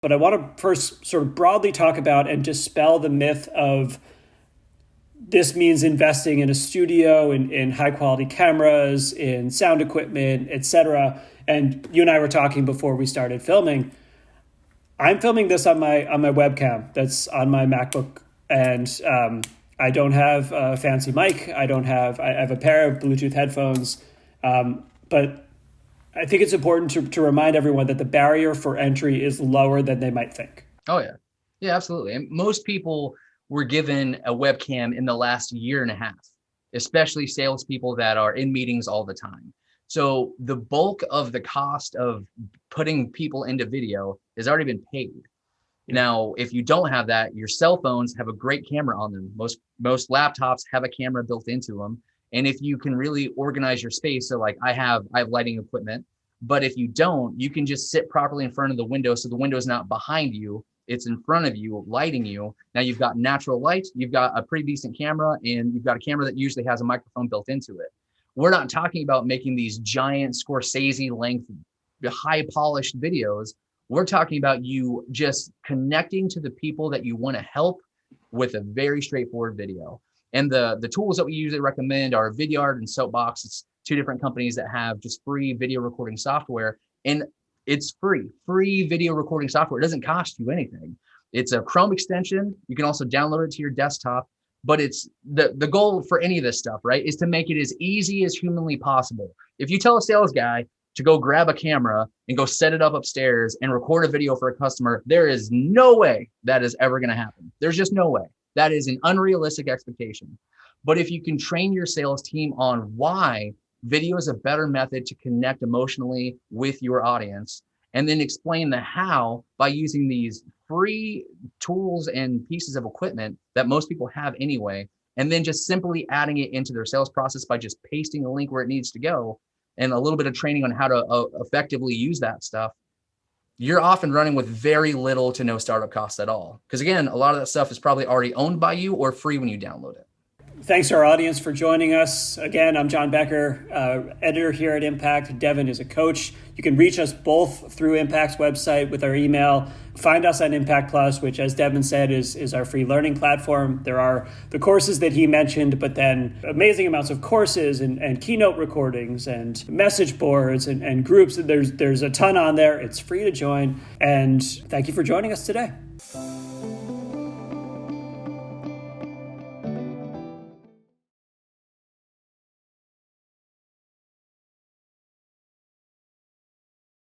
But I want to first sort of broadly talk about and dispel the myth of this means investing in a studio, in high quality cameras, in sound equipment, etc. And you and I were talking before we started filming. I'm filming this on my webcam that's on my MacBook, and I don't have a fancy mic. I have a pair of Bluetooth headphones, but I think it's important to remind everyone that the barrier for entry is lower than they might think. Oh yeah, yeah, absolutely. And most people were given a webcam in the last year and a half, especially salespeople that are in meetings all the time. So the bulk of the cost of putting people into video has already been paid. Now, if you don't have that, your cell phones have a great camera on them. Most laptops have a camera built into them. And if you can really organize your space, so like I have lighting equipment, but if you don't, you can just sit properly in front of the window. So the window is not behind you, it's in front of you, lighting you. Now you've got natural light, you've got a pretty decent camera, and you've got a camera that usually has a microphone built into it. We're not talking about making these giant Scorsese length, high polished videos. We're talking about you just connecting to the people that you want to help with a very straightforward video. And the tools that we usually recommend are Vidyard and Soapbox. It's two different companies that have just free video recording software. And it's free video recording software. It doesn't cost you anything. It's a Chrome extension. You can also download it to your desktop. But it's the goal for any of this stuff, right, is to make it as easy as humanly possible. If you tell a sales guy to go grab a camera and go set it up upstairs and record a video for a customer, there is no way that is ever going to happen. There's just no way. That is an unrealistic expectation. But if you can train your sales team on why video is a better method to connect emotionally with your audience, and then explain the how by using these free tools and pieces of equipment that most people have anyway, and then just simply adding it into their sales process by just pasting a link where it needs to go, and a little bit of training on how to effectively use that stuff, you're off and running with very little to no startup costs at all. Because again, a lot of that stuff is probably already owned by you or free when you download it. Thanks to our audience for joining us. Again, I'm John Becker, editor here at Impact. Devin is a coach. You can reach us both through Impact's website with our email. Find us on Impact Plus, which, as Devin said, is our free learning platform. There are the courses that he mentioned, but then amazing amounts of courses and keynote recordings and message boards and groups. There's a ton on there. It's free to join. And thank you for joining us today.